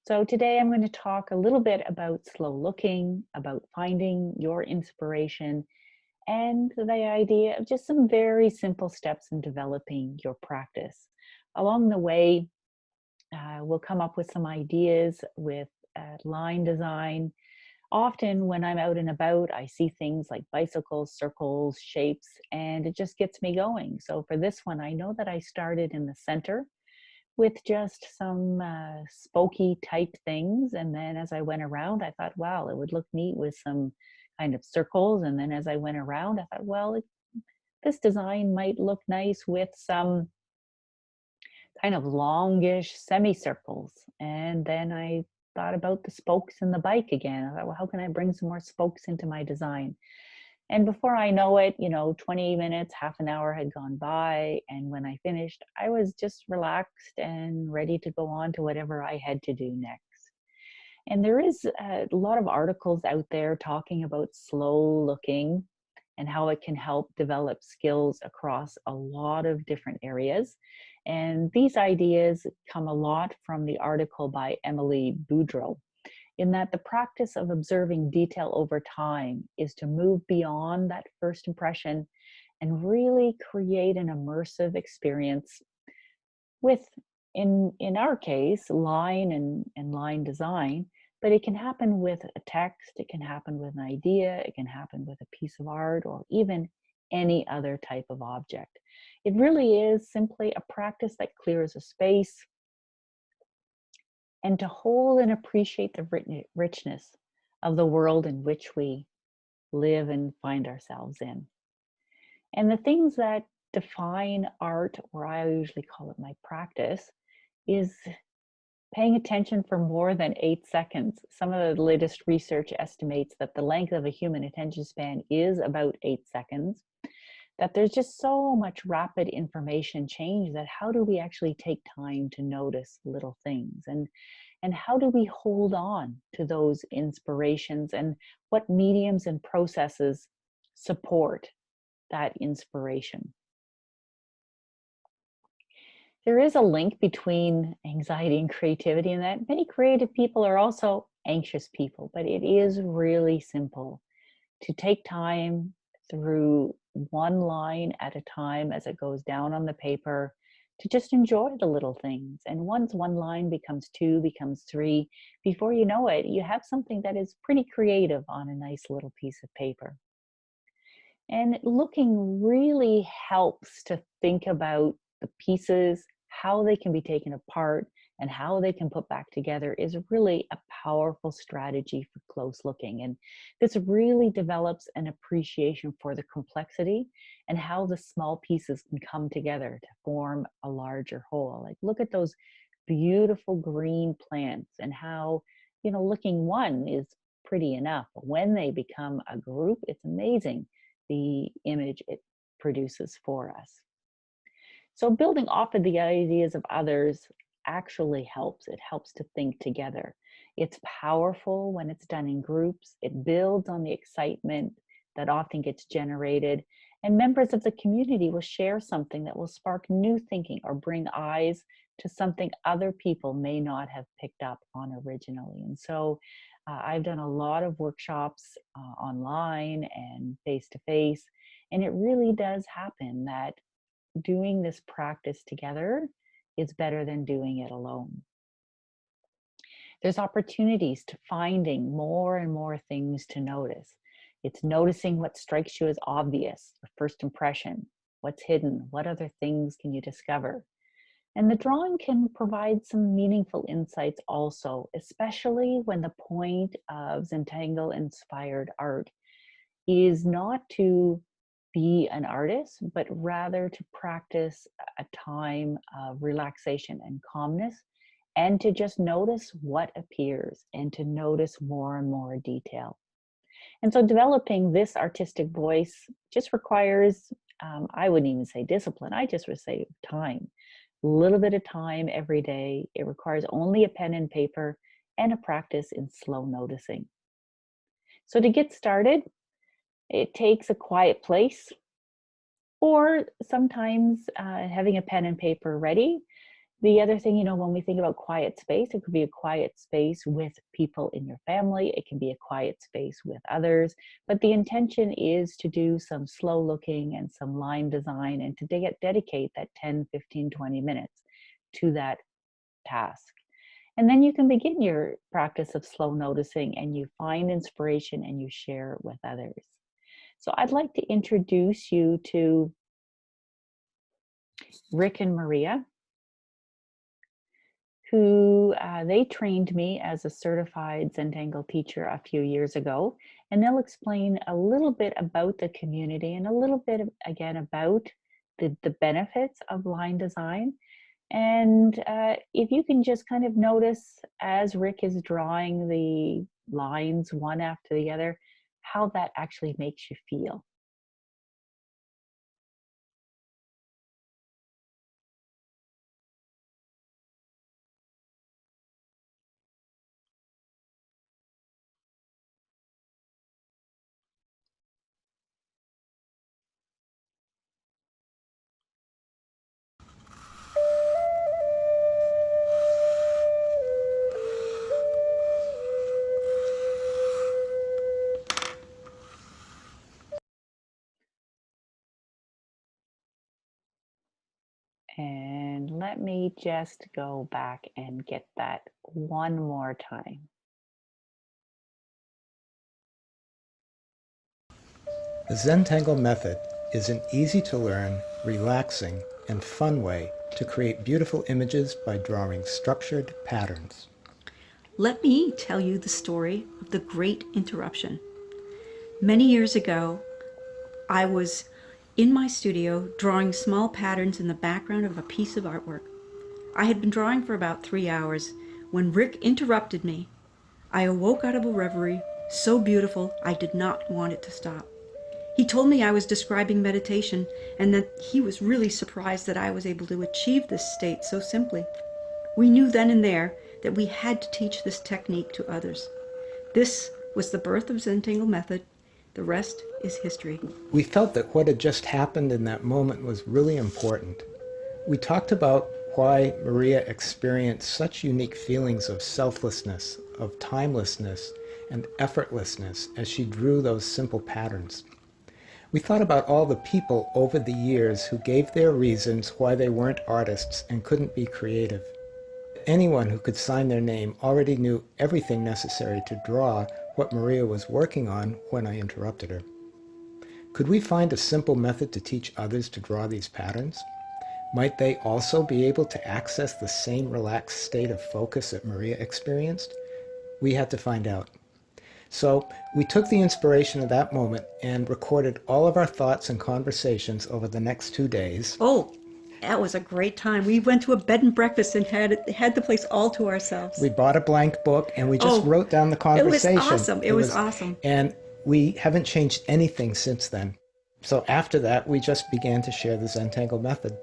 So today I'm going to talk a little bit about slow looking, about finding your inspiration, and the idea of just some very simple steps in developing your practice. Along the way, we'll come up with some ideas with line design. Often, when I'm out and about, I see things like bicycles, circles, shapes, and it just gets me going. So, for this one, I know that I started in the center with just some spokey type things. And then as I went around, I thought, wow, it would look neat with some kind of circles. And then as I went around, I thought, well, this design might look nice with some kind of longish semicircles. And then I thought about the spokes in the bike again. I thought, well, how can I bring some more spokes into my design? And before I know it, 20 minutes, half an hour had gone by. And when I finished, I was just relaxed and ready to go on to whatever I had to do next. And there is a lot of articles out there talking about slow looking and how it can help develop skills across a lot of different areas. And these ideas come a lot from the article by Emily Boudreau, in that the practice of observing detail over time is to move beyond that first impression and really create an immersive experience with, in our case, line and line design. But it can happen with a text, it can happen with an idea, it can happen with a piece of art, or even any other type of object. It really is simply a practice that clears a space, and to hold and appreciate the richness of the world in which we live and find ourselves in. And the things that define art, or I usually call it my practice, is paying attention for more than 8 seconds. Some of the latest research estimates that the length of a human attention span is about 8 seconds, that there's just so much rapid information change that how do we actually take time to notice little things? And how do we hold on to those inspirations, and what mediums and processes support that inspiration? There is a link between anxiety and creativity, in that many creative people are also anxious people, but it is really simple to take time through one line at a time as it goes down on the paper, to just enjoy the little things. And once one line becomes two, becomes three, before you know it, you have something that is pretty creative on a nice little piece of paper. And looking really helps to think about the pieces, how they can be taken apart, and how they can put back together is really a powerful strategy for close looking. And this really develops an appreciation for the complexity and how the small pieces can come together to form a larger whole. Like, look at those beautiful green plants, and how, looking one is pretty enough. But when they become a group, it's amazing the image it produces for us. So building off of the ideas of others actually helps. It helps to think together. It's powerful when it's done in groups. It builds on the excitement that often gets generated. And members of the community will share something that will spark new thinking or bring eyes to something other people may not have picked up on originally. And so I've done a lot of workshops online and face to face, and it really does happen that doing this practice together is better than doing it alone. There's opportunities to finding more and more things to notice. It's noticing what strikes you as obvious, your first impression, what's hidden, what other things can you discover. And the drawing can provide some meaningful insights also, especially when the point of Zentangle inspired art is not to be an artist, but rather to practice a time of relaxation and calmness, and to just notice what appears and to notice more and more detail. And so developing this artistic voice just requires, I wouldn't even say discipline, I just would say time. A little bit of time every day. It requires only a pen and paper and a practice in slow noticing. So to get started, it takes a quiet place, or sometimes having a pen and paper ready. The other thing, when we think about quiet space, it could be a quiet space with people in your family. It can be a quiet space with others. But the intention is to do some slow looking and some line design and to dedicate that 10, 15, 20 minutes to that task. And then you can begin your practice of slow noticing and you find inspiration and you share it with others. So I'd like to introduce you to Rick and Maria, who they trained me as a certified Zentangle teacher a few years ago. And they'll explain a little bit about the community and a little bit, again, about the benefits of line design. And if you can just kind of notice as Rick is drawing the lines one after the other, how that actually makes you feel. And let me just go back and get that one more time. The Zentangle method is an easy-to-learn, relaxing, and fun way to create beautiful images by drawing structured patterns. Let me tell you the story of the Great Interruption. Many years ago, I was in my studio drawing small patterns in the background of a piece of artwork. I had been drawing for about 3 hours when Rick interrupted me. I awoke out of a reverie so beautiful I did not want it to stop. He told me I was describing meditation and that he was really surprised that I was able to achieve this state so simply. We knew then and there that we had to teach this technique to others. This was the birth of Zentangle method. The rest is history. We felt that what had just happened in that moment was really important. We talked about why Maria experienced such unique feelings of selflessness, of timelessness, and effortlessness as she drew those simple patterns. We thought about all the people over the years who gave their reasons why they weren't artists and couldn't be creative. Anyone who could sign their name already knew everything necessary to draw what Maria was working on when I interrupted her. Could we find a simple method to teach others to draw these patterns? Might they also be able to access the same relaxed state of focus that Maria experienced? We had to find out. So we took the inspiration of that moment and recorded all of our thoughts and conversations over the next 2 days. Oh, that was a great time. We went to a bed and breakfast and had the place all to ourselves. We bought a blank book and we just wrote down the conversation. It was awesome. It was awesome. And we haven't changed anything since then. So after that, we just began to share the Zentangle method.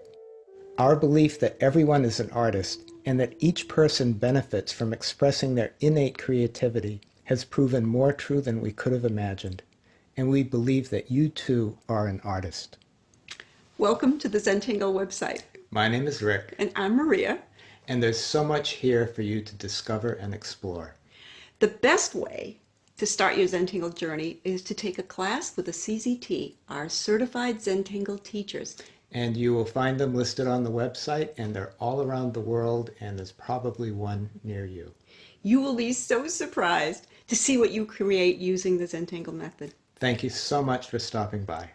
Our belief that everyone is an artist and that each person benefits from expressing their innate creativity has proven more true than we could have imagined. And we believe that you too are an artist. Welcome to the Zentangle website. My name is Rick. And I'm Maria. And there's so much here for you to discover and explore. The best way to start your Zentangle journey is to take a class with a CZT, our certified Zentangle teachers. And you will find them listed on the website, and they're all around the world, and there's probably one near you. You will be so surprised to see what you create using the Zentangle method. Thank you so much for stopping by.